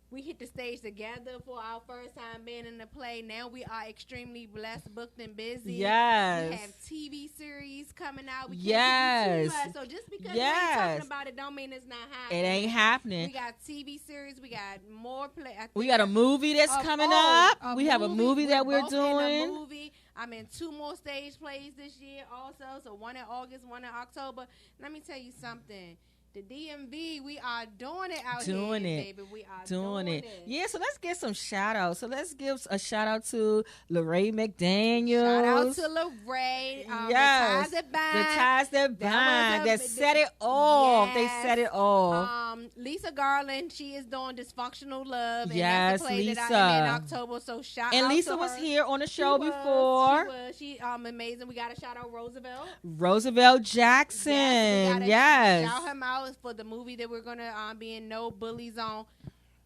we hit the stage together for our first time being in the play. Now we are extremely blessed, booked, and busy. Yes. We have TV series coming out. We can't Yes. do too much. So just because we Yes. ain't talking about it don't mean it's not happening. It ain't happening. We got TV series. We got more play. We got a movie that's coming up. We have a movie that we're both in doing. a movie. I'm in 2 more stage plays this year also. So one in August, one in October. Let me tell you something. The DMV, we are doing it out here, baby. We are doing it. Yeah, so let's get some shout outs. So let's give a shout out to Lorraine McDaniels. Shout out to Lorraine. Yes. The The ties that bind. That set it off. They set it off. Lisa Garland, she is doing Dysfunctional Love. And Yes, that's the play Lisa. that I am in October. So shout out And Lisa to was her. here on the show She before. was. She amazing. We got to shout out Roosevelt. Roosevelt Jackson. Yes. Shout him out for the movie that we're going to be in No Bully Zone.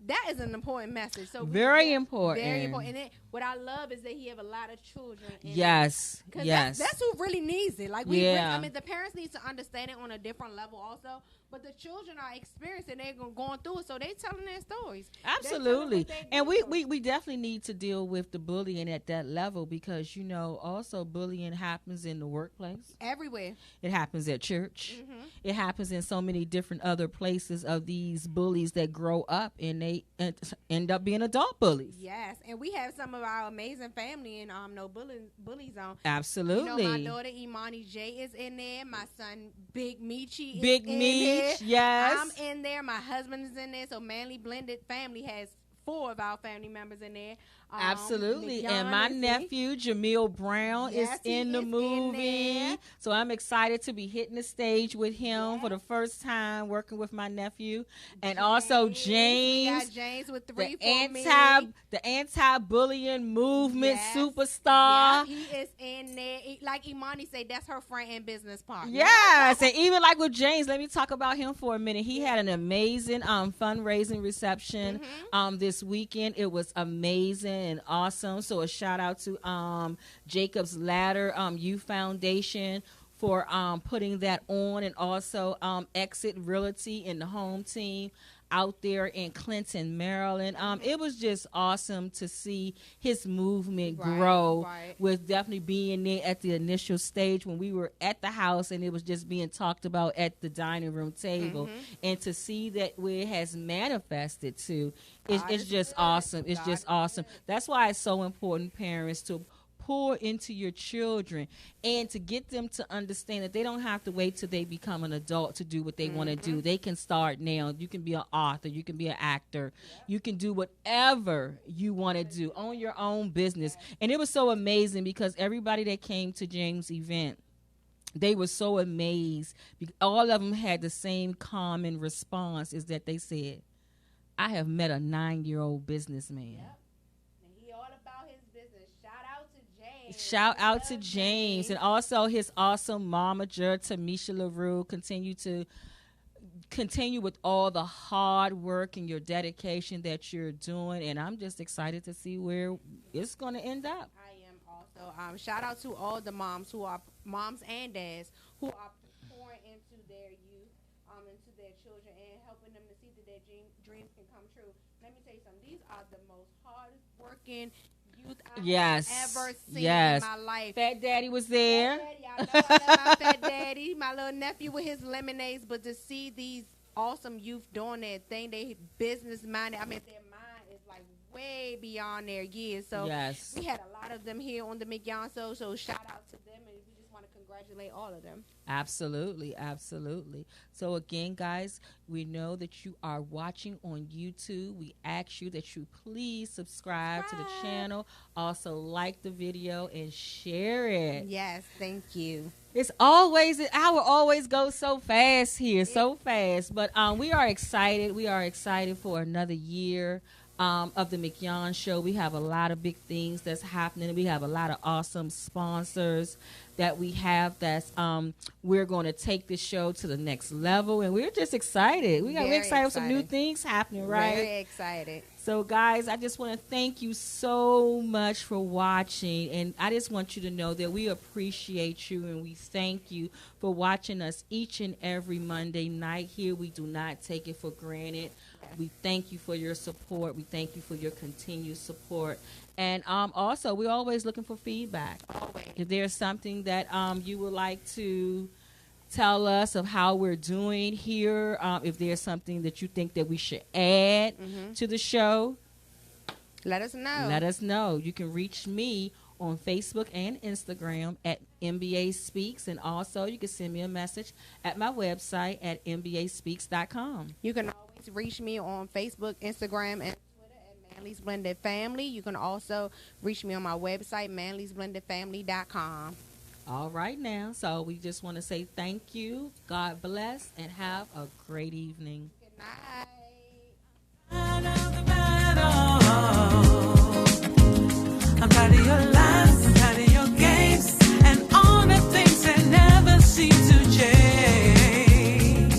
That is an important message. So Very important. Very important. And what I love is that he have a lot of children. Yes. Yes. That's who really needs it. Like the parents need to understand it on a different level also. But the children are experiencing, they're going through it, so they telling their stories. Absolutely. And we definitely need to deal with the bullying at that level because, also bullying happens in the workplace. Everywhere. It happens at church. It happens in so many different other places of these bullies that grow up and they end up being adult bullies. Yes. And we have some of our amazing family in No Bully Zone. Absolutely. My daughter Imani J is in there. My son Big Michi is Big in Meech, there. yes. I'm in there. My husband is in there. So Manly Blended Family has 4 of our family members in there. Absolutely. Mignon And my is nephew, Jamil Brown, Yes, is he in the is in movie. there. So I'm excited to be hitting the stage with him for the first time, working with my nephew. And also We James, got James with 3 for me. the anti-bullying movement Yes. superstar. Yeah, he is in there. Like Imani said, that's her friend and business partner. Yes, and even like with James, let me talk about him for a minute. He had an amazing fundraising reception this weekend. It was amazing and awesome. So a shout out to Jacob's Ladder Youth Foundation for putting that on, and also Exit Realty and the home team out there in Clinton, Maryland. It was just awesome to see his movement grow with definitely being there at the initial stage when we were at the house and it was just being talked about at the dining room table. And to see that where it has manifested to, it's just awesome. It's just awesome. That's why it's so important, parents, to pour into your children and to get them to understand that they don't have to wait till they become an adult to do what they want to do. They can start now. You can be an author. You can be an actor. You can do whatever you want to do. Own your own business. And it was so amazing because everybody that came to James' event, they were so amazed. All of them had the same common response is that they said, I have met a 9-year-old businessman. Yep. He all about his business. Shout out to James and also his awesome momager, Tamisha LaRue. Continue with all the hard work and your dedication that you're doing. And I'm just excited to see where it's going to end up. I am also. Shout out to all the moms and dads who are pouring into their children and helping them to see that their dreams can come true. Let me tell you something. These are the most hardest working youth I have ever seen in my life. Fat Daddy was there. Fat Daddy, I love my Fat Daddy, my little nephew with his lemonades, but to see these awesome youth doing their thing, they business minded. I mean, their mind is like way beyond their years. So we had a lot of them here on the Mignon Show. So shout out to them, and we just want to congratulate all of them. Absolutely, absolutely. So again, guys, we know that you are watching on YouTube. We ask you that you please subscribe to the channel. Also like the video and share it. Yes, thank you. It's always, the hour always goes so fast here, so fast. But we are excited. We are excited for another year of the Mignon Show. We have a lot of big things that's happening. We have a lot of awesome sponsors that we have that's we're going to take this show to the next level, and we're just excited. We're excited with some new things happening, right? Very excited. So guys, I just want to thank you so much for watching, and I just want you to know that we appreciate you and we thank you for watching us each and every Monday night here. We do not take it for granted. We thank you for your support. We thank you for your continued support. And also, we're always looking for feedback. Always. If there's something that you would like to tell us of how we're doing here, if there's something that you think that we should add to the show, let us know. Let us know. You can reach me on Facebook and Instagram at MBA Speaks, and also you can send me a message at my website at mbaspeaks.com. You can always reach me on Facebook, Instagram, and Twitter at Manly's Blended Family. You can also reach me on my website, manlysblendedfamily.com. All right now, so we just want to say thank you, God bless, and have a great evening. Good night. I'm tired of your lies, I'm tired of your games, and all the things that never seem to change.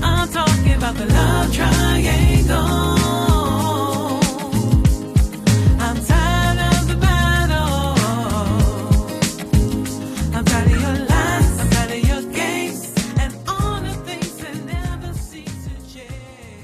I'm talking about the love triangle. I'm tired of the battle. I'm tired of your